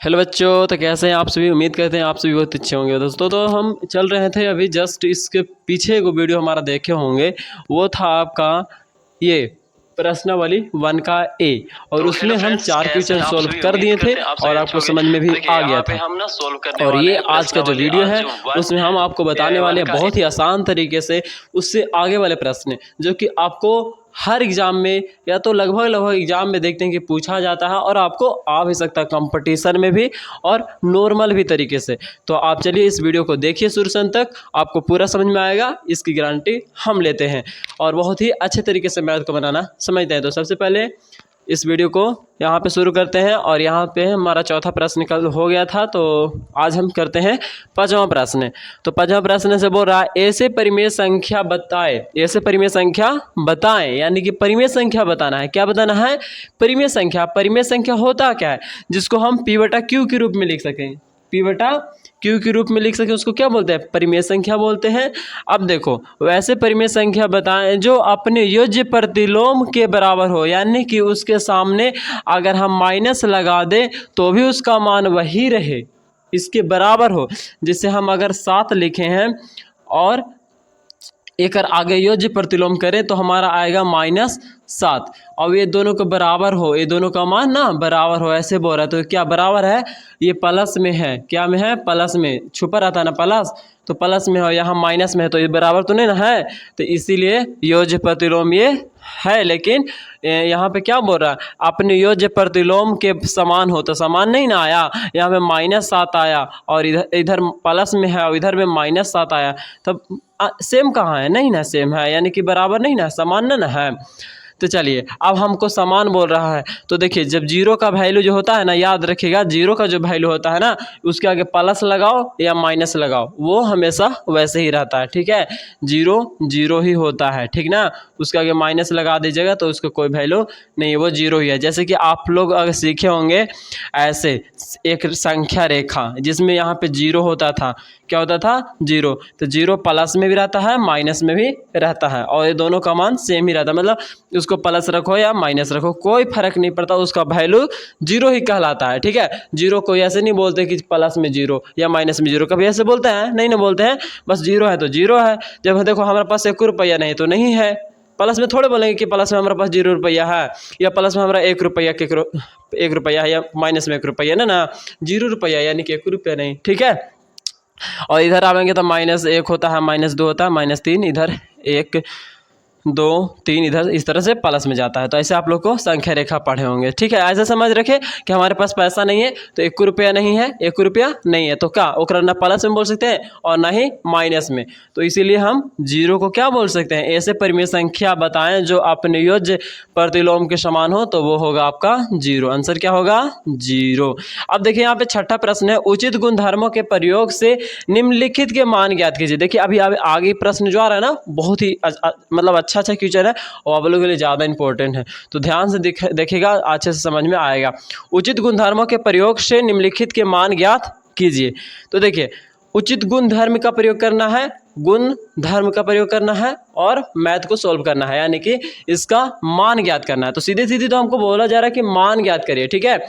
Hello बच्चों, तो कैसे हैं आप सभी। उम्मीद करते हैं आप सभी बहुत अच्छे होंगे। दोस्तों तो हम चल रहे थे अभी जस्ट इसके पीछे को वीडियो हमारा देखे होंगे, वो था आपका ये प्रश्नावली 1 का ए, और उसमें हम 4 क्वेश्चन सॉल्व कर दिए थे और आपको समझ में भी आ गया था। और ये आज का जो वीडियो है उसमें हम आपको बताने वाले हैं बहुत ही आसान तरीके से उससे आगे वाले प्रश्न जो कि आपको हर एग्ज़ाम में या तो लगभग एग्ज़ाम में देखते हैं कि पूछा जाता है और आपको आ भी सकता है कंपटीशन में भी और नॉर्मल भी तरीके से। तो आप चलिए इस वीडियो को देखिए शुरू से अंत तक, आपको पूरा समझ में आएगा, इसकी गारंटी हम लेते हैं और बहुत ही अच्छे तरीके से मैथ को बनाना समझते हैं। तो सबसे पहले इस वीडियो को यहाँ पे शुरू करते हैं और यहाँ पे हमारा चौथा प्रश्न कल हो गया था, तो आज हम करते हैं पांचवा प्रश्न। तो पांचवा प्रश्न से बोल रहा है ऐसे परिमेय संख्या बताएं, ऐसे परिमेय संख्या बताएं, यानी कि परिमेय संख्या बताना है। क्या बताना है? परिमेय संख्या। परिमेय संख्या होता क्या है? जिसको हम पी बटा क्यू के रूप में लिख सकें, पी बटा क्यू के रूप में लिख सके, उसको क्या बोलते हैं? परिमेय संख्या बोलते हैं। अब देखो, वैसे परिमेय संख्या बताएं जो अपने योज्य प्रतिलोम के बराबर हो, यानी कि उसके सामने अगर हम माइनस लगा दें तो भी उसका मान वही रहे, इसके बराबर हो। जैसे हम अगर 7 लिखे हैं और एक आगे योज्य प्रतिलोम करें तो हमारा आएगा -7। अब ये दोनों के बराबर हो, ये दोनों का मान ना बराबर हो, ऐसे बोल रहा है। तो क्या बराबर है? ये प्लस में है। क्या में है? प्लस में। छुपा रहता है ना प्लस, तो प्लस में हो, यहाँ माइनस में है, तो ये बराबर तो नहीं ना है। तो इसीलिए योज्य प्रतिलोम ये है। लेकिन यहाँ पे क्या बोल रहा है? अपने योज्य प्रतिलोम के समान हो, तो समान नहीं ना आया, यहाँ पे -7 आया और इधर प्लस में है और इधर में -7 आया, तब सेम कहाँ है? नहीं ना सेम है, यानी कि बराबर नहीं ना, समान ना है। तो चलिए, अब हमको समान बोल रहा है, तो देखिए जब जीरो का वैल्यू जो होता है ना, याद रखिएगा जीरो का जो वैल्यू होता है ना, उसके आगे प्लस लगाओ या माइनस लगाओ, वो हमेशा वैसे ही रहता है। ठीक है, जीरो जीरो ही होता है, ठीक ना। उसके आगे माइनस लगा दीजिएगा तो उसका कोई वैल्यू नहीं, वो जीरो ही है। जैसे कि आप लोग अगर सीखे होंगे ऐसे एक संख्या रेखा जिसमें यहाँ पे जीरो होता था, क्या होता था? जीरो। तो जीरो प्लस में भी रहता है, माइनस में भी रहता है, और ये दोनों का मान सेम ही रहता है। मतलब उसको प्लस रखो या माइनस रखो, कोई फर्क नहीं पड़ता, उसका वैल्यू जीरो ही कहलाता है। ठीक है, जीरो को ऐसे नहीं बोलते कि प्लस में जीरो या माइनस में जीरो, कभी ऐसे बोलते हैं? नहीं ना बोलते हैं, बस जीरो है तो जीरो है। जब देखो हमारे पास 1 रुपया नहीं तो नहीं है, प्लस में थोड़े बोलेंगे कि प्लस में हमारे पास 0 रुपया है, या प्लस में हमारा 1 रुपया के 1 रुपया है, या माइनस में 1 रुपया ना, 0 रुपया यानी कि 1 रुपया नहीं। ठीक है, और इधर आवेंगे तो -1 होता है, -2 होता है, -3, इधर 1 2 3, इधर इस तरह से प्लस में जाता है। तो ऐसे आप लोग को संख्या रेखा पढ़े होंगे। ठीक है, ऐसे समझ रखे कि हमारे पास पैसा नहीं है तो 1 रुपया नहीं है, 1 रुपया नहीं है, तो क्या ओकरा ना प्लस में बोल सकते हैं और ना ही माइनस में। तो इसीलिए हम जीरो को क्या बोल सकते हैं? ऐसे परिमेय संख्या बताएं जो अपने योज्य प्रतिलोम के समान हो, तो वो होगा आपका जीरो। आंसर क्या होगा? जीरो। अब देखिए यहाँ पे छठा प्रश्न है, उचित गुणधर्मों के प्रयोग से निम्नलिखित के मान ज्ञात कीजिए। देखिए अभी आगे प्रश्न जो आ रहा है ना, बहुत ही मतलब अच्छा क्वेश्चन है और आप लोगों के लिए ज़्यादा इंपॉर्टेंट है, तो ध्यान से देखिएगा, अच्छे से समझ में आएगा। उचित गुणधर्मों के प्रयोग से निम्नलिखित के मान ज्ञात कीजिए। तो देखिए उचित गुणधर्म का प्रयोग करना है, गुण धर्म का प्रयोग करना है और मैथ को सॉल्व करना है, यानी कि इसका मान ज्ञात करना है। तो सीधे सीधे तो हमको बोला जा रहा है कि मान ज्ञात करिए, ठीक है,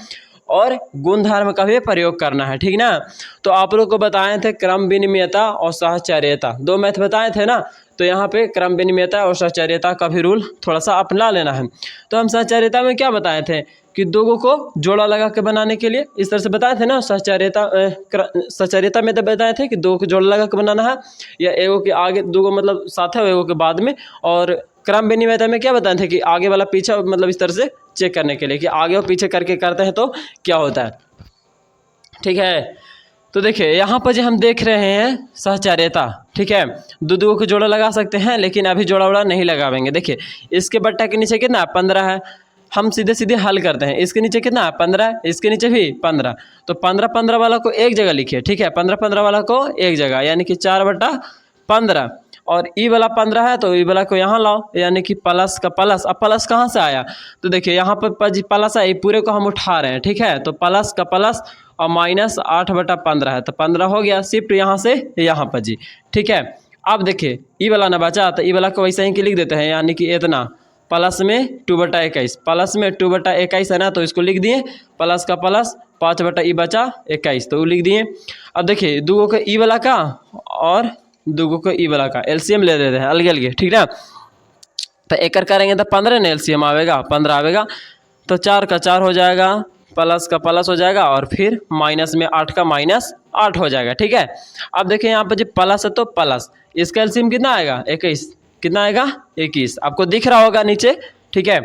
और गुण धर्म का भी प्रयोग करना है, ठीक ना। तो आप लोग को बताए थे क्रम विनिमयता और सहचर्यता, 2 मैथ बताए थे ना। तो यहाँ पे क्रम विनिमयता और सहचर्यता का भी रूल थोड़ा सा अपना लेना है। तो हम सहचर्यता में क्या बताए थे कि दो को जोड़ा लगा के बनाने के लिए इस तरह से बताए थे ना। सहचर्यता में तो बताए थे कि 2 को जोड़ा लगा के बनाना है, या एगो के आगे 2 मतलब साथ है, एगो के बाद में। और क्रम विनिमयता में क्या बताए थे कि आगे वाला पीछे, मतलब इस तरह से चेक करने के लिए कि आगे और पीछे करके करते हैं तो क्या होता है। ठीक है, तो देखिए यहाँ पर जो हम देख रहे हैं सहचर्यता, ठीक है, दो को जोड़ा लगा सकते हैं, लेकिन अभी जोड़ा उड़ा नहीं लगावेंगे। देखिए इसके बट्टा के नीचे कितना? 15 है। हम सीधे सीधे हल करते हैं, इसके नीचे कितना? 15 है, इसके नीचे भी 15। तो 15 वाला को एक जगह लिखिए, ठीक है, 15 वाला को एक जगह, यानी कि 4/15। और ई वाला 15 है तो ई वाला को यहाँ लाओ, यानी कि प्लस का प्लस। अब प्लस कहाँ से आया? तो देखिए यहाँ पर प्लस है, पूरे को हम उठा रहे हैं, ठीक है, तो प्लस का प्लस और -8/15 है, तो 15 हो गया, शिफ्ट यहाँ से यहाँ पर जी। ठीक है, अब देखिए ई वाला ना बचा, तो ई वाला को वैसे ही लिख देते हैं, यानी कि इतना प्लस में 2/21, प्लस में 2/21 है ना, तो इसको लिख दिए प्लस का प्लस 5 बटा ई बचा 21, तो वो लिख दिए। अब देखिए दूगो का ई वाला का और दूगो का ई वाला का एलसीएम ले लेते हैं अलग अलग, ठीक ना। तो एक करेंगे तो 15 ना एलसीएम आवेगा, 15 आवेगा, तो 4 का 4 हो जाएगा, प्लस का प्लस हो जाएगा, और फिर माइनस में 8 का माइनस 8 हो जाएगा, ठीक है। अब देखिए यहाँ पर जो प्लस है तो प्लस, इसका एलसीएम कितना आएगा 21, कितना आएगा 21, आपको दिख रहा होगा नीचे, ठीक है।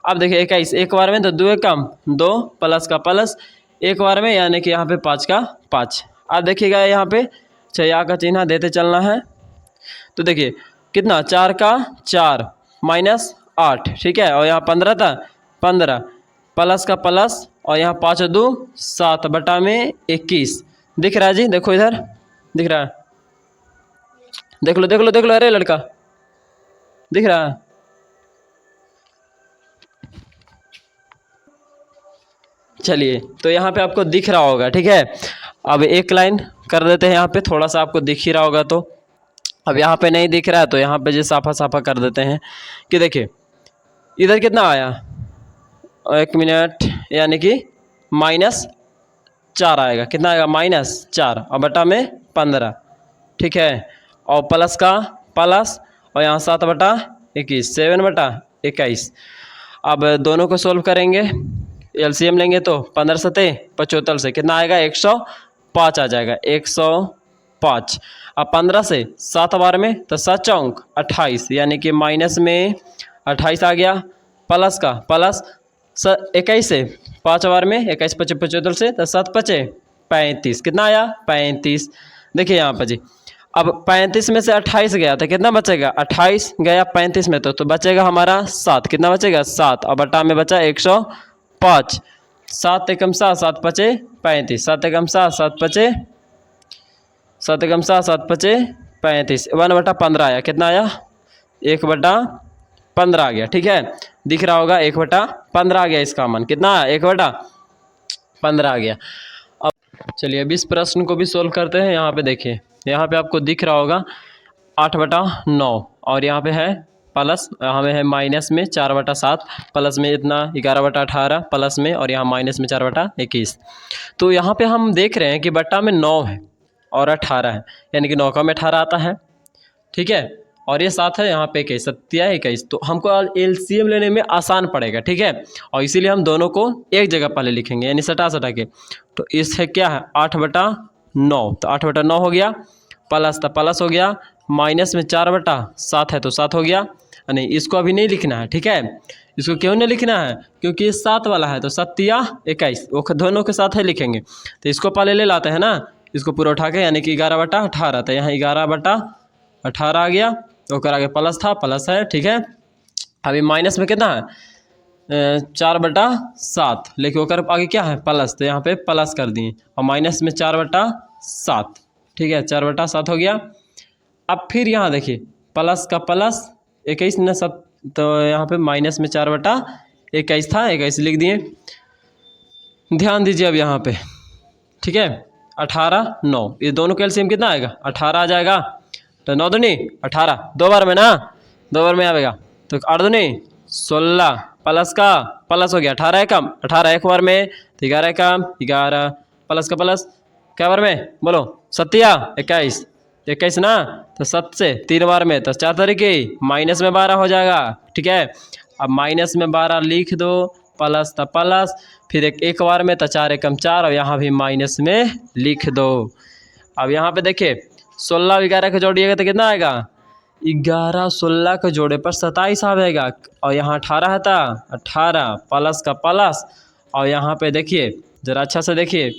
अब देखिए 21 एक बार में तो 2 कम 2, प्लस का प्लस एक बार में, यानी कि यहाँ पे 5 का 5। अब देखिएगा यहाँ पे छया का चिन्ह देते चलना है, तो देखिए कितना 4 का 4 माइनस 8, ठीक है, और यहाँ 15 था 15, प्लस का प्लस, और यहाँ 5 2 7 बटा में 21, दिख रहा है जी, देखो इधर दिख रहा है, देख लो देख लो देख लो, अरे लड़का दिख रहा है। चलिए तो यहाँ पे आपको दिख रहा होगा, ठीक है। अब एक लाइन कर देते हैं यहाँ पे, थोड़ा सा आपको दिख ही रहा होगा, तो अब यहाँ पे नहीं दिख रहा है तो यहाँ पे जो साफा साफा कर देते हैं कि देखिए इधर कितना आया, एक मिनट, यानी कि -4 आएगा, कितना आएगा -4, और बटा में 15, ठीक है, और प्लस का प्लस, और यहाँ 7 बटा 21 7 बटा 21। अब दोनों को सोल्व करेंगे, एलसीएम लेंगे तो 15 सते 75 से कितना आएगा 105 आ जाएगा, 105। अब 15 से 7 बार में तो 7 चौक 28, यानी कि माइनस में 28 आ गया, प्लस का प्लस 21 से 5 बार में 21 25 75 से तो 7 5 35, कितना आया 35। देखिए यहाँ पर जी, अब 35 में से 28 गया तो कितना बचेगा, 28 गया 35 में तो बचेगा हमारा 7, कितना बचेगा 7, और बटा में बचा 105, 7 एकम 7 7 5 35, 7 एकम 7 7 5 7 एकम 7 7 5 35, 1/15 आया, कितना आया 1/15 आ गया, ठीक है, दिख रहा होगा 1/15 आ गया, इसका मान कितना 1/15 आ गया। अब चलिए अब इस प्रश्न को भी सोल्व करते हैं। यहाँ पे देखिए, यहाँ पे आपको दिख रहा होगा 8/9, और यहाँ पे है प्लस, यहाँ में है माइनस में 4/7, प्लस में इतना 11/18 प्लस में, और यहाँ माइनस में 4/21। तो यहाँ पे हम देख रहे हैं कि बट्टा में 9 है और 18 है, यानी कि 9 का में 18 आता है, ठीक है, और ये 7 है, यहाँ पे 21 7 21, तो हमको एलसीएम लेने में आसान पड़ेगा, ठीक है, और इसीलिए हम दोनों को एक जगह पहले लिखेंगे, यानी सटा के। तो इससे क्या है 8/9, तो 8/9 हो गया, प्लस तो प्लस हो गया, माइनस में 4/7 है तो 7 हो गया, नहीं इसको अभी नहीं लिखना है, ठीक है, इसको क्यों नहीं लिखना है, क्योंकि ये 7 वाला है, तो 7 या 21 वो दोनों के साथ है लिखेंगे, तो इसको पहले ले लाते हैं ना, इसको पूरा उठा के, यानी कि 11/18, तो यहाँ 11/18 आ गया, तो आगे प्लस था प्लस है, ठीक है। अभी माइनस में कितना है 4/7, लेकिन ओकर आगे क्या है प्लस, तो यहाँ पे प्लस कर दिए, और माइनस में 4/7, ठीक है, 4/7 हो गया। अब फिर यहाँ देखिए प्लस का प्लस 21 न 7, तो यहाँ पे माइनस में 4/21 था, 21 लिख दिए। ध्यान दीजिए अब यहाँ पे, ठीक है, 18 9, ये दोनों का एलसीएम कितना आएगा 18 आ जाएगा, तो 9 दूनी 18, 2 बार में ना, 2 बार में आएगा, तो 8 दूनी 16, प्लस का प्लस हो गया, 18 कम 18 एक बार में, तो 11 कम 11, प्लस का प्लस क्या बार में बोलो 7 या 21 21 ना, तो 7 से 3 बार में, तो 4 तरीके माइनस में 12 हो जाएगा, ठीक है। अब माइनस में 12 लिख दो, प्लस तो प्लस, फिर एक बार में, तो 4 एकम 4, और यहाँ भी माइनस में लिख दो। अब यहाँ पे देखिए 16 और 11 को जोड़िएगा तो कितना आएगा 11 16 को जोड़े पर 27 आएगा, और यहाँ 18 है था 18, प्लस का प्लस, और यहाँ पे देखिए ज़रा अच्छा से देखिए,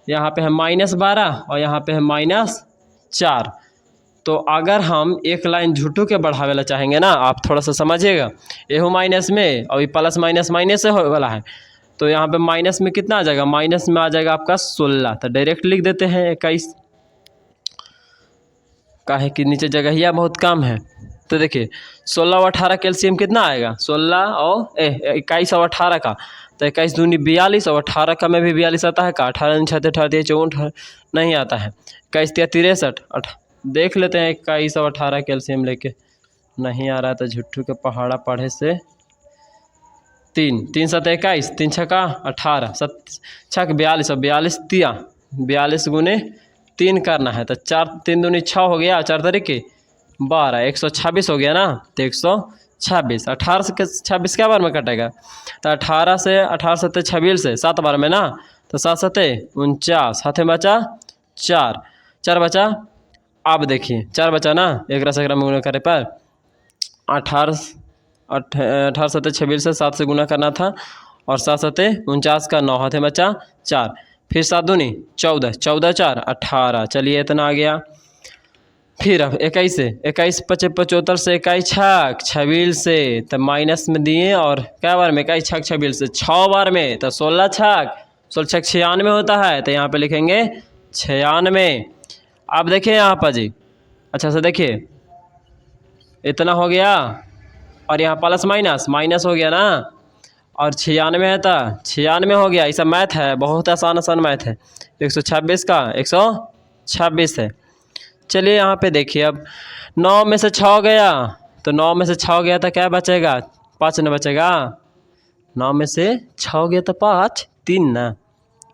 यहाँ पे है -12 और यहाँ पे है -4। तो अगर हम एक लाइन झूठू के बढ़ावे ला चाहेंगे ना, आप थोड़ा सा समझिएगा, ये हो माइनस में और ये प्लस माइनस माइनस से हो वाला है, तो यहाँ पे माइनस में कितना आ जाएगा, माइनस में आ जाएगा आपका 16, तो डायरेक्ट लिख देते हैं 21, काहे कि नीचे जगहिया बहुत कम है। तो देखिए 16 और 18 कैल्शियम कितना आएगा, 16 और 21 और 18 का, तो 21 दूनी 42 और 18 का में भी 42 आता है का, 18 छः 18 64 नहीं आता है, 21 63 देख लेते हैं 21 और 18 कैल्शियम लेके, नहीं आ रहा है तो झुट्ठू के पहाड़ा पढ़े से 3 3 7 21, 3 छक्का 18, 7 छक 42 और 42 तिया 42 गुने 3 करना है। तो 4 3 दूनी 6 हो गया, 4 तरीके 12, 126 हो गया ना। तो 126, 18 से 26 क्या बार में कटेगा? तो 18 से 18 सत्ते 26 से 7 बार में ना। तो 7 सत्ते 49, हाथ में बचा 4, 4 बचा। अब देखिए 4 बचा ना, एक रस में गुना करे पर 18 सत्ते 26 से 7 से गुना करना था, और 7 सत्ते 49 का 9, हाथ में बचा 4, फिर 7 दूनी 14, 14 4 18। चलिए इतना आ गया। फिर अब 21 से 21 पचे 75 से 21 छक 26 से, तब माइनस में दिए और क्या बार में 21 छक 26 से 6 बार में, तो 16 छक 16 छक 96 होता है। तो यहाँ पे लिखेंगे 96। अब देखिए यहाँ पर जी, अच्छा से देखिए इतना हो गया, और यहाँ प्लस माइनस माइनस हो गया ना, और 96 है तो 96 हो गया। ये सब मैथ है, बहुत आसान आसान मैथ है। 126 का 126 है। चलिए यहाँ पे देखिए, अब 9 में से 6 गया, तो 9 में से 6 गया तो क्या बचेगा? 5 न बचेगा। 9 में से 6 गया तो 5, 3 ना,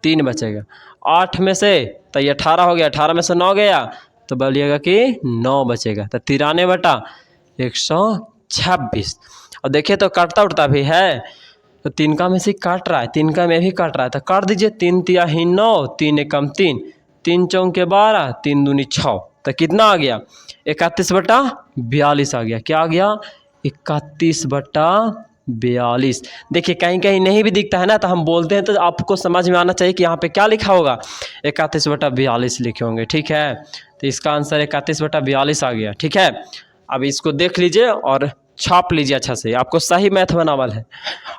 3 बचेगा। 8 में से तो ये 18 हो गया, 18 में से 9 गया तो बोलिएगा कि 9 बचेगा। तो 93 बटा 126। और देखिए तो काटता उठता भी है, तो 3 का में से काट रहा है, 3 का में भी काट रहा है, तो काट दीजिए। 3 तिया ही 9, 3 एकम 3, 3 चौके 12, 3 दूनी 6, तो कितना आ गया? 31 बटा 42 आ गया। क्या आ गया? 31 बटा 42। देखिए कहीं कहीं नहीं भी दिखता है ना, तो हम बोलते हैं, तो आपको समझ में आना चाहिए कि यहाँ पे क्या लिखा होगा। 31 बटा 42 लिखे होंगे, ठीक है। तो इसका आंसर 31 बटा 42 आ गया, ठीक है। अब इसको देख लीजिए और छाप लीजिए अच्छा से, आपको सही मैथ बनावल है।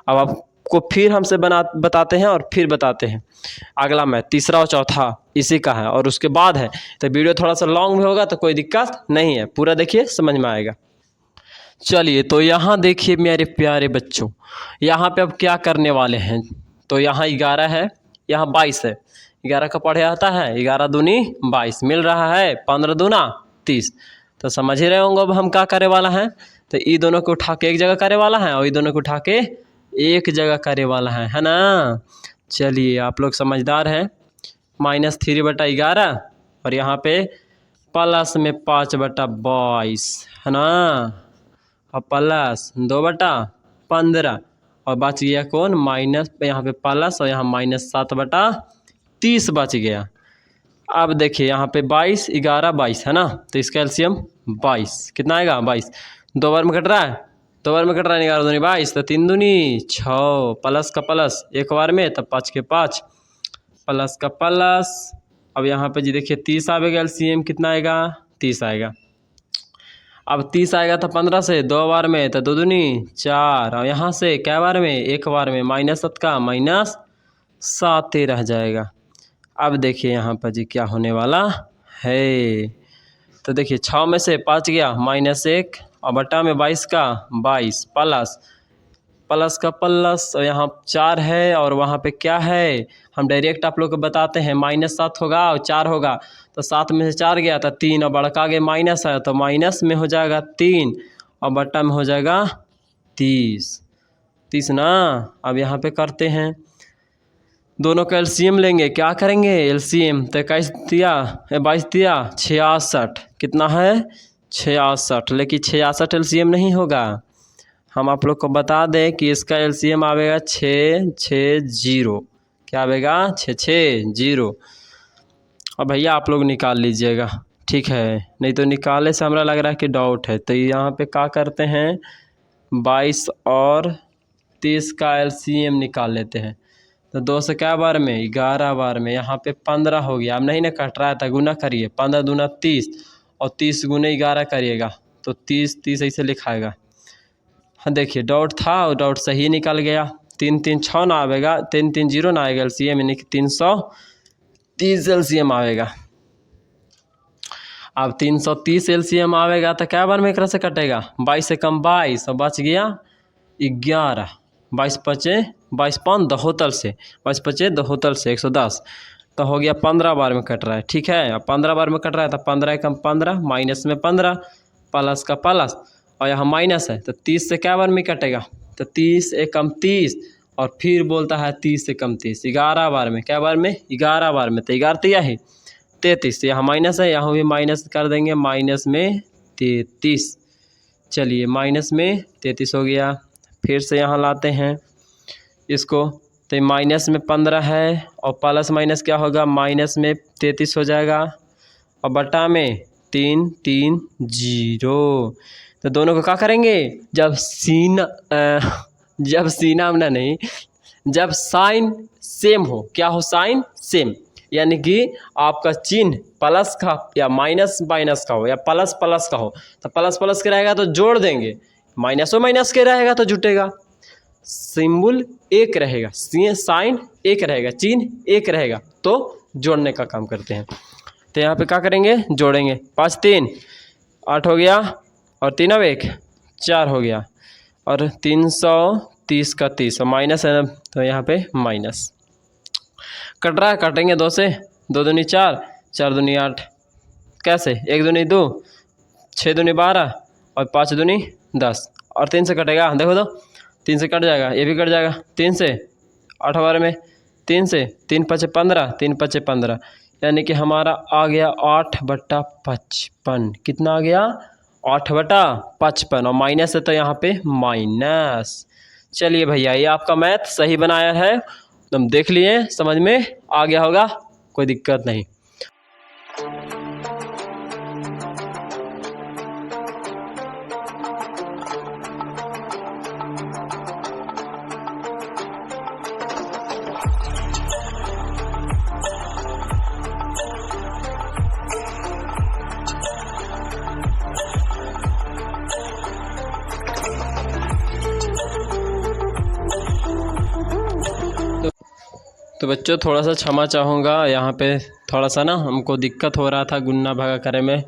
अब आपको फिर हमसे बताते हैं और फिर बताते हैं अगला मैथ, तीसरा और चौथा इसी का है, और उसके बाद है। तो वीडियो थोड़ा सा लॉन्ग भी होगा तो कोई दिक्कत नहीं है, पूरा देखिए समझ में आएगा। चलिए तो यहाँ देखिए मेरे प्यारे बच्चों, यहाँ पे अब क्या करने वाले हैं। तो यहाँ 11 है, यहाँ 22 है। 11 का पढ़े आता है, 11 दूनी 22 मिल रहा है, 15 दूना 30। तो समझ ही रहे होंगे अब हम क्या करे वाला है। तो ये दोनों को उठा के एक जगह करे वाला है, और ये दोनों को उठा के एक जगह करे वाला है ना। चलिए आप लोग समझदार हैं। -3 बटा 11, और यहाँ पे प्लस में 5 बटा 22 है ना, और प्लस 2 बटा 15, और बच गया कौन? माइनस, यहाँ पे प्लस और यहाँ -7 बटा 30 बच गया। अब देखिए यहाँ पे 22 11 22 है ना, तो इसका एलसीएम 22 कितना आएगा? 22 2 बार में कट रहा है, 2 बार में कट रहा है, 11 दूनी 22, तो 3 दूनी 6, प्लस का प्लस एक बार में, तब 5 के 5, प्लस का प्लस। अब यहाँ पे जी देखिए 30 आएगा, एलसीएम कितना आएगा? 30 आएगा। अब 30 आएगा तो 15 से 2 बार में, तो 2 दूनी 4, और यहाँ से क्या बार में? एक बार में, -7 का -7 रह जाएगा। अब देखिए यहाँ पर जी क्या होने वाला है। तो देखिए 6 में से 5 गया, -1, और बटा में 22 का 22, प्लस प्लस का प्लस, और यहाँ 4 है, और वहाँ पे क्या है हम डायरेक्ट आप लोग को बताते हैं। -7 होगा और 4 होगा, तो 7 में से 4 गया तो 3, और बड़का आगे माइनस है, तो माइनस में हो जाएगा 3, और बटा में हो जाएगा 30 ना। अब यहाँ पे करते हैं, दोनों का एलसीएम लेंगे। क्या करेंगे? एलसीएम तो 21 दिया 22 दिया 66, कितना है? 66। लेकिन 66 एलसीएम नहीं होगा, हम आप लोग को बता दें कि इसका एलसीएम आवेगा 660। क्या आवेगा? 660। अब भैया आप लोग निकाल लीजिएगा, ठीक है, नहीं तो निकालने से हमारा लग रहा है कि डाउट है। तो यहाँ पे क्या करते हैं, 22 और 30 का एलसीएम निकाल लेते हैं। तो 2 से क्या बार में? 11 बार में, यहाँ पे 15 हो गया। अब नहीं ना कट रहा है तो गुना करिए, 15 दूना 30, और 30 गुने 11 करिएगा तो 30 ऐसे लिखाएगा। हाँ देखिए डाउट था और डाउट सही निकल गया। 3 3 6 ना आएगा, 3 3 0 ना आएगा एलसीएम, यानी कि 330 एलसीएम आएगा। अब 330 एलसीएम आएगा तो क्या बार में एक से कटेगा? 22 से कम 22, और बच गया 11। 22 पचे 22 5 72 से, 22 पचे 72 से 110, तो हो गया 15 बार में कट रहा है, ठीक है। अब 15 बार में कट रहा है तो 15 कम 15, माइनस में 15, प्लस का प्लस, और यहाँ माइनस है, तो 30 से क्या बार में कटेगा? तो 30 एकम 30 और फिर बोलता है 30 एकम 30, 11 बार में, क्या बार में, 11 बार में। तो 11 तिया ही 33, यहाँ माइनस है, यहाँ भी माइनस कर देंगे, माइनस में 33। चलिए माइनस में 33 हो गया। फिर से यहाँ लाते हैं इसको, तो माइनस में 15 है और प्लस माइनस क्या होगा, माइनस में 33 हो जाएगा और बटा में 3 3 0। तो दोनों को क्या करेंगे, जब सीना आमना नहीं, जब साइन सेम हो, क्या हो, साइन सेम, यानी कि आपका चिन्ह प्लस का या माइनस माइनस का हो या प्लस प्लस का हो, तो प्लस प्लस के रहेगा तो जोड़ देंगे, माइनस माइनस के रहेगा तो जुटेगा। सिंबल एक रहेगा, साइन एक रहेगा, चिन्ह एक रहेगा, तो जोड़ने का काम करते हैं। तो यहाँ पे क्या करेंगे, जोड़ेंगे। 5 3 8 हो गया और 3 अब 1 4 हो गया और 330 का 30 और माइनस है ना, तो यहाँ पे माइनस कट रहा है, काटेंगे 2 से, 2 दूनी 4 4 दूनी 8, कैसे, 1 दूनी 2 6 दूनी 12 और 5 दूनी 10 और 3 से कटेगा, देखो तो 3 से कट जाएगा, ये भी कट जाएगा, 3 से 8 बार में, 3 से 3 5 15 3 5 15, यानी कि हमारा आ गया 8/55। कितना आ गया, 8/55 और माइनस है तो यहाँ पे माइनस। चलिए भैया ये आपका मैथ सही बनाया है, तुम देख लिए, समझ में आ गया होगा, कोई दिक्कत नहीं। तो बच्चों थोड़ा सा क्षमा चाहूँगा, यहाँ पे थोड़ा सा ना हमको दिक्कत हो रहा था गुन्ना भागा करे में,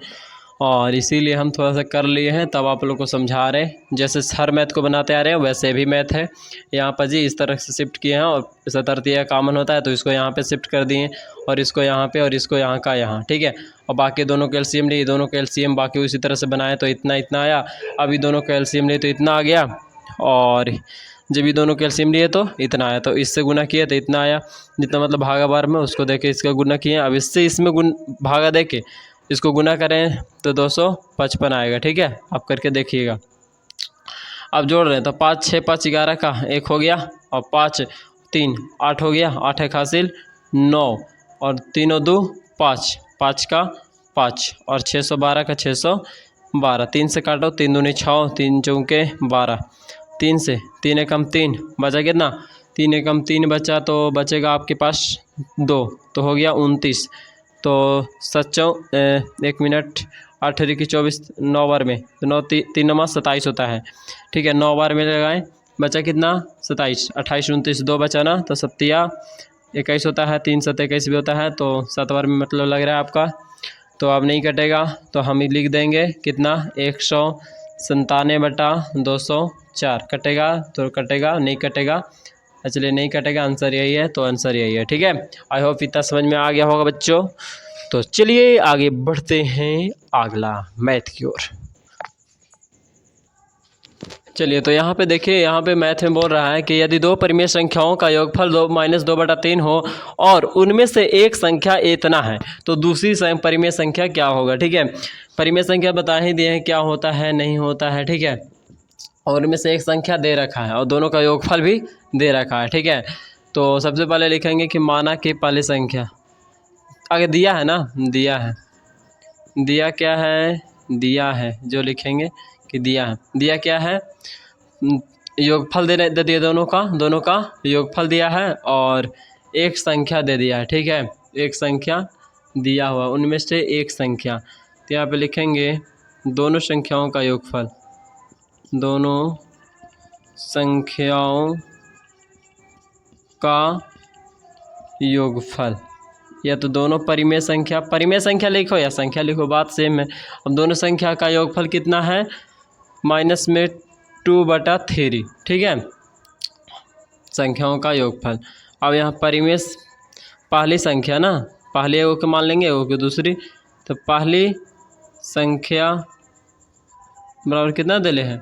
और इसीलिए हम थोड़ा सा कर लिए हैं, तब आप लोग को समझा रहे हैं। जैसे हर मैथ को बनाते आ रहे हैं वैसे भी मैथ है यहाँ पर जी, इस तरह से शिफ्ट किए हैं और सतरतिया कॉमन होता है तो इसको यहाँ पे शिफ्ट कर दिए और इसको यहाँ पे और इसको यहाँ का यहाँ, ठीक है। और बाकी दोनों का एलसीएम लिए, दोनों का एलसीएम बाकी उसी तरह से बनाए तो इतना इतना आया। अभी दोनों का एलसीएम लिए तो इतना आ गया, और जब ये दोनों कैल्शियम लिए तो इतना आया, तो इससे गुना किया तो इतना आया, जितना मतलब भागा बार में उसको देके इसका गुना किए। अब इससे इसमें भागा दे के इसको गुना करें तो 255 आएगा, ठीक है। आप करके देखिएगा। अब जोड़ रहे हैं तो 5 6 5 11 का 1 हो गया और 5 3 8 हो गया, 8 एक हासिल 9 और 3 और 2 5 5 का 5 और 612 का 612। 3 से काटो, 3 दूनी 6 3 चौके 12, 3 से 3 एकम 3 बचा कितना, 3 एकम 3 बचा, तो बचेगा आपके पास 2, तो हो गया 29। तो 1 मिनट 8 की 24 9 बार में, तो 9 3 9 27 होता है, ठीक है। 9 बार में लगाएं, बचा कितना 27, 28 29 2 बचा ना, तो 7 21 होता है, 3 7 21 भी होता है, तो 7 बार में मतलब लग रहा है आपका। तो अब नहीं कटेगा तो हम ही लिख देंगे कितना 197/204। कटेगा तो कटेगा, नहीं कटेगा, चलिए नहीं कटेगा, आंसर यही है, तो आंसर यही है, ठीक है। आई होप इतना समझ में आ गया होगा बच्चों। तो चलिए आगे बढ़ते हैं अगला मैथ की ओर। चलिए तो यहाँ पे देखिए, यहाँ पे मैथ में बोल रहा है कि यदि दो परिमेय संख्याओं का योगफल 2-2/3 हो और उनमें से एक संख्या इतना है तो दूसरी परिमेय संख्या क्या होगा, ठीक है। परिमेय संख्या बता ही दिए हैं क्या होता है, नहीं होता है, ठीक है। और उनमें से एक संख्या दे रखा है और दोनों का योगफल भी दे रखा है, ठीक है। तो सबसे पहले लिखेंगे कि माना कि पहली संख्या आगे दिया है ना, दिया है, दिया क्या है, दिया है, जो लिखेंगे कि दिया है, दिया क्या है, योगफल दे दिया, दोनों का योगफल दिया है और एक संख्या दे दिया है, ठीक है। एक संख्या दिया हुआ, उनमें से एक संख्या, तो यहाँ पे लिखेंगे दोनों संख्याओं का योगफल, दोनों संख्याओं का योगफल, या तो दोनों परिमेय संख्या लिखो या संख्या लिखो, बात सेम है। अब दोनों संख्या का योगफल कितना है, -2/3, ठीक है, संख्याओं का योगफल। अब यहाँ परिमेय पहली संख्या ना, पहली एगो के मान लेंगे, एगो की दूसरी, तो पहली संख्या बराबर कितना दिले हैं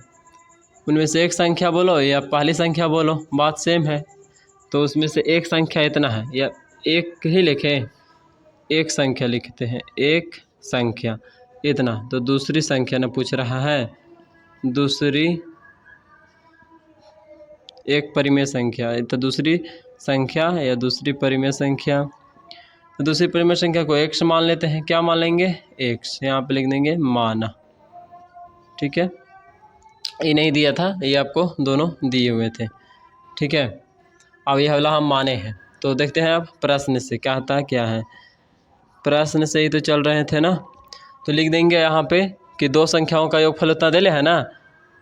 उनमें से एक संख्या बोलो या पहली संख्या बोलो, बात सेम है। तो उसमें से एक संख्या इतना है या एक ही लिखें, एक संख्या लिखते हैं, एक संख्या इतना। तो दूसरी संख्या ने पूछ रहा है, दूसरी एक परिमेय संख्या, तो दूसरी संख्या या दूसरी परिमेय संख्या। तो दूसरी परिमेय संख्या को x मान लेते हैं। क्या मान लेंगे? x। यहाँ पे लिख देंगे माना। ठीक है, ये नहीं दिया था, ये आपको दोनों दिए हुए थे। ठीक है, अब यह वाला हम माने हैं। तो देखते हैं अब प्रश्न से क्या आता है, क्या है प्रश्न से ही तो चल रहे थे ना। तो लिख देंगे यहाँ पे कि दो संख्याओं का योगफल उतना दे ले है ना।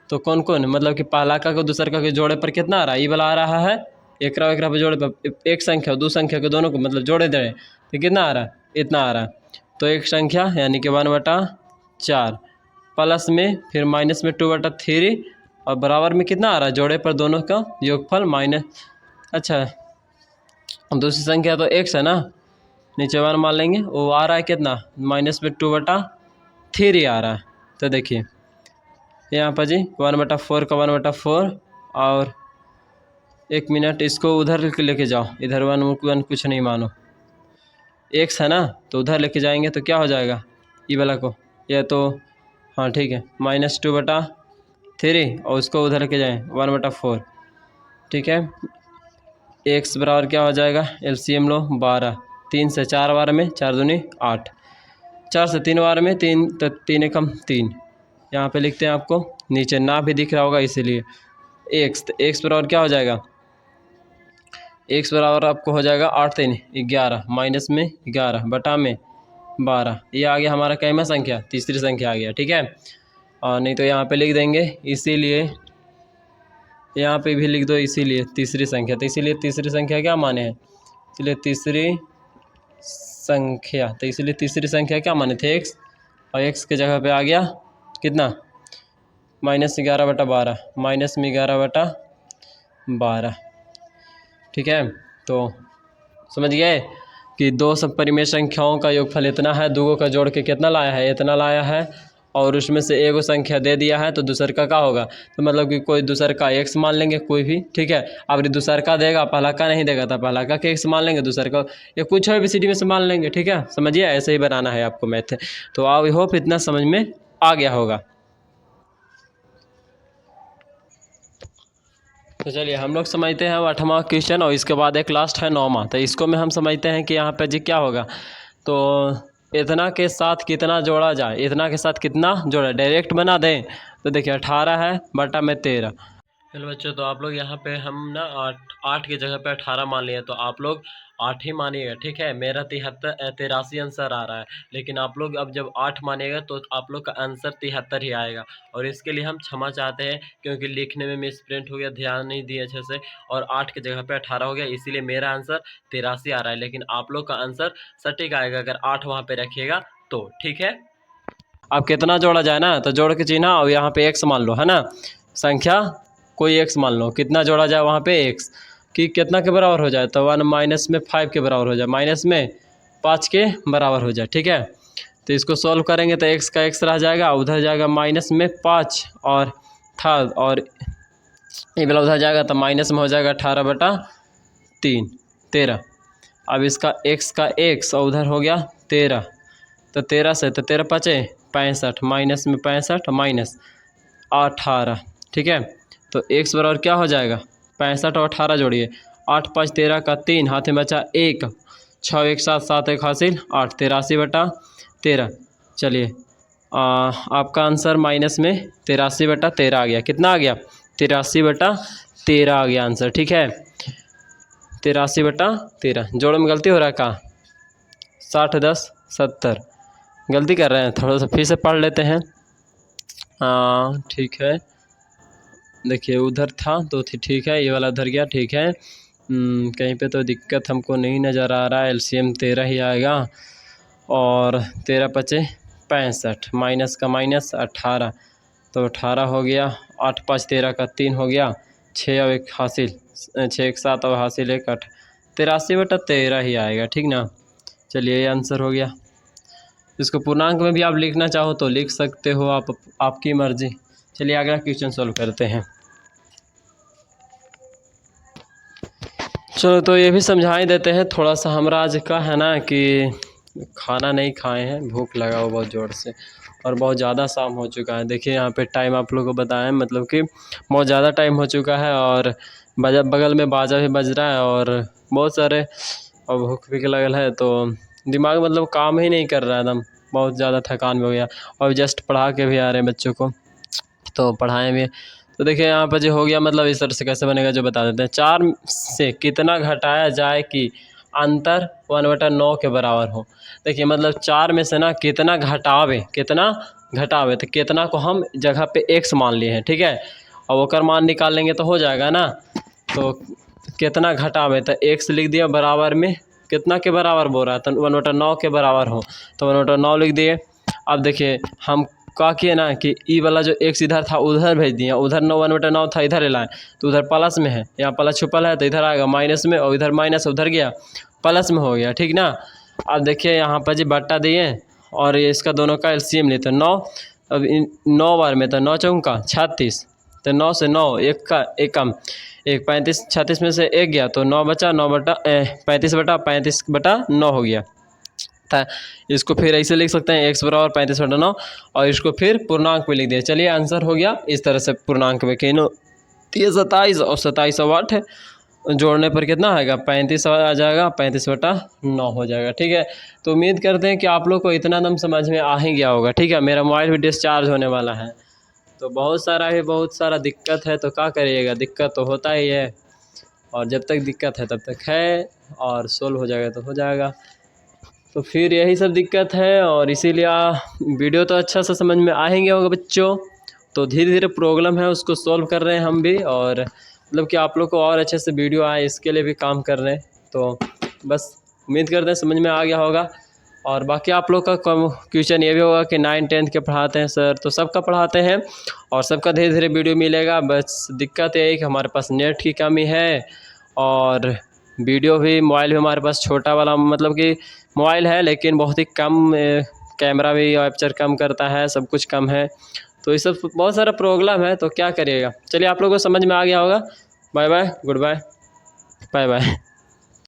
तो कौन कौन, मतलब कि पहला का को दूसरा का के जोड़े पर कितना आ रहा है, ये वाला आ रहा है। एक पे जोड़े पर एक संख्या दो संख्या के दोनों को मतलब जोड़े दे तो कितना आ रहा है, इतना आ रहा है। तो एक संख्या यानी कि 1/4 प्लस में फिर माइनस में 2/3 और बराबर में कितना आ रहा है, जोड़े पर दोनों का योगफल माइनस। अच्छा, दूसरी संख्या तो x है ना, नीचे 1 मान लेंगे, वो आ रहा है कितना, माइनस में 2/3 आ रहा है। तो देखिए यहाँ पर जी 1/4 का 1/4 और 1 मिनट इसको उधर लेके जाओ, इधर 1 कुछ नहीं मानो, x है ना तो उधर लेके जाएंगे तो क्या हो जाएगा, ये वाला को यह तो हाँ ठीक है, -2/3 और उसको उधर लेके जाएँ 1/4। ठीक है, x बराबर क्या हो जाएगा, एलसीएम लो 12, 3 से 4 बार में 4 दूनी 8, 4 से 3 बार में 3, तो 3 एकम 3। यहाँ पे लिखते हैं, आपको नीचे ना भी दिख रहा होगा इसीलिए x। तो x बराबर क्या हो जाएगा, x बराबर आपको हो जाएगा 8 3 11 माइनस में 11 बटा में 12। ये आ गया हमारा कैमा संख्या, तीसरी संख्या आ गया। ठीक है, और नहीं तो यहाँ पे लिख देंगे इसीलिए, यहाँ पे भी लिख दो इसीलिए तीसरी संख्या। तो इसीलिए तीसरी संख्या क्या माने हैं, इसलिए तीसरी संख्या, तो इसलिए तीसरी संख्या क्या माने थे, x, और x के जगह पे आ गया कितना, -11/12 माइनस में 11/12। ठीक है, तो समझ गए कि दो सब परिमेय संख्याओं का योगफल इतना है, दो का जोड़ के कितना लाया है, इतना लाया है, और उसमें से एगो संख्या दे दिया है तो दूसर का क्या होगा, तो मतलब कि कोई दूसर का x मान लेंगे कोई भी। ठीक है, अब दूसर का देगा, पहला का नहीं देगा तो पहला का x मान लेंगे, दूसर का या कुछ है ABCD में से मान लेंगे। ठीक है, समझिए ऐसे ही बनाना है आपको मैथ। तो आई होप इतना समझ में आ गया होगा। तो चलिए हम लोग समझते हैं 8वां क्वेश्चन, और इसके बाद एक लास्ट है 9वां। तो इसको में हम समझते हैं कि यहाँ पे जी क्या होगा, तो इतना के साथ कितना जोड़ा जाए, इतना के साथ कितना जोड़ा, डायरेक्ट बना दें। तो देखिए 18 है बटा में 13। चलो बच्चों, तो आप लोग यहाँ पे हम ना 8 की जगह पे 18 मान लिए, तो आप लोग 8 ही मानिएगा। ठीक है, मेरा 83 आंसर आ रहा है, लेकिन आप लोग अब जब 8 मानिएगा तो आप लोग का आंसर 73 ही आएगा। और इसके लिए हम क्षमा चाहते हैं क्योंकि लिखने में मिसप्रिंट हो गया, ध्यान नहीं दिए अच्छे से, और 8 की जगह पे 18 हो गया, इसीलिए मेरा आंसर 83 आ रहा है। लेकिन आप लोग का आंसर सटीक आएगा अगर 8 वहाँ पर रखिएगा तो। ठीक है, अब कितना जोड़ा जाए ना, तो जोड़ के चिन्ह और यहाँ पे x मान लो, है ना, संख्या कोई x मान लो, कितना जोड़ा जाए वहाँ पे x कि कितना के बराबर हो जाए, तो 1 माइनस में 5 के बराबर हो जाए, माइनस में 5 के बराबर हो जाए। ठीक है, तो इसको सॉल्व करेंगे तो x का x रह जाएगा, उधर जाएगा माइनस में 5 और था, और ये वाला उधर जाएगा तो माइनस में हो जाएगा 18/3 13। अब इसका x का x और उधर हो गया 13, तो 13 से तो 13 5 65 माइनस में 65 माइनस 18। ठीक है, तो x बराबर क्या हो जाएगा, 65 और 18 जोड़िए, 8 5 13 का 3 हाथ में बचा 1, 6 1 7 7 1 हासिल 8, 83/13। चलिए आपका आंसर माइनस में 83/13 आ गया। कितना आ गया, 83/13 आ गया आंसर। ठीक है, 83/13। जोड़ में गलती हो रहा है कहाँ, 60 10 70 गलती कर रहे हैं, थोड़ा सा फिर से पढ़ लेते हैं। ठीक है, देखिए उधर था तो ठीक है, ये वाला उधर गया। ठीक है, कहीं पे तो दिक्कत हमको नहीं नज़र आ रहा है। एलसीएम 13 ही आएगा, और 13 5 65 माइनस का माइनस 18, तो 18 हो गया, 8 5 13 का 3 हो गया, 6 और 1 हासिल 6 1 7 और हासिल 1 8, 83/13 ही आएगा। ठीक ना, चलिए ये आंसर हो गया। इसको पूर्णांक में भी आप लिखना चाहो तो लिख सकते हो, आप आपकी मर्ज़ी। चलिए अगला क्वेश्चन सॉल्व करते हैं। चलो तो ये भी समझा ही देते हैं थोड़ा सा। हमरा आज का है ना कि खाना नहीं खाए हैं, भूख लगा हो बहुत ज़ोर से और बहुत ज़्यादा शाम हो चुका है। देखिए यहाँ पे टाइम आप लोगों को बताएं, मतलब कि बहुत ज़्यादा टाइम हो चुका है और बगल में बाजा भी बज रहा है और बहुत सारे और भूख भी लगल है, तो दिमाग मतलब काम ही नहीं कर रहा है एकदम, बहुत ज़्यादा थकान भी हो गया। और जस्ट पढ़ा के भी आ रहे हैं बच्चों को, तो पढ़ाएँ भी। तो देखिए यहाँ पर जो हो गया, मतलब इस तरह से कैसे बनेगा जो बता देते हैं। 4 से कितना घटाया जाए कि अंतर 1/9 के बराबर हो। देखिए मतलब 4 में से ना कितना घटावे तो कितना को हम जगह पे x मान लिए हैं, ठीक है। और ओकर मान निकाल लेंगे तो हो जाएगा ना। तो कितना घटावे तो x लिख दिया बराबर में कितना के बराबर बोल रहा है, तो 1/9 के बराबर हो तो 1/9 लिख दिए। अब देखिए हम का किए ना कि ई वाला जो x इधर था उधर भेज दिया, उधर 1/9 था इधर लाए तो उधर प्लस में है, यहाँ प्लस छुपल है तो इधर आएगा माइनस में, और इधर माइनस उधर गया प्लस में हो गया, ठीक ना। अब देखिए यहाँ पर जी बट्टा दिए और ये इसका दोनों का एलसीएम लेते हैं 9। अब 9 बार में तो 9 चौका 36, तो 9 से 9 एक का एक कम एक 35, 36 में से एक गया तो 9 बचा, 35/9 हो गया था। इसको फिर ऐसे लिख सकते हैं x बराबर 35/9 और इसको फिर पूर्णांक में लिख दिया। चलिए आंसर हो गया इस तरह से पूर्णांक में कि 27 और 27 और 8 है, जोड़ने पर कितना आएगा 35 आ जाएगा, 35/9 हो जाएगा, ठीक है। तो उम्मीद करते हैं कि आप लोग को इतना दम समझ में आ ही गया होगा, ठीक है। मेरा मोबाइल भी डिस्चार्ज होने वाला है, तो बहुत सारा दिक्कत है, तो क्या करिएगा, दिक्कत तो होता ही है और जब तक दिक्कत है तब तक है और सोल्व हो जाएगा तो हो जाएगा। तो फिर यही सब दिक्कत है और इसीलिए वीडियो तो अच्छा सा समझ में आ ही गया होगा बच्चों। तो धीरे धीरे प्रॉब्लम है उसको सॉल्व कर रहे हैं हम भी, और मतलब कि आप लोग को और अच्छे से वीडियो आए इसके लिए भी काम कर रहे हैं। तो बस उम्मीद करते हैं समझ में आ गया होगा। और बाकी आप लोग का क्वेश्चन ये भी होगा कि 9, 10 के पढ़ाते हैं सर, तो सबका पढ़ाते हैं और सबका धीरे धीरे वीडियो मिलेगा। बस दिक्कत ये है कि हमारे पास नेट की कमी है और वीडियो भी मोबाइल भी हमारे पास छोटा वाला, मतलब कि मोबाइल है लेकिन बहुत ही कम, कैमरा भी कैप्चर कम करता है, सब कुछ कम है, तो ये सब बहुत सारा प्रॉब्लम है, तो क्या करिएगा। चलिए आप लोगों को समझ में आ गया होगा। Bye bye, goodbye, bye bye.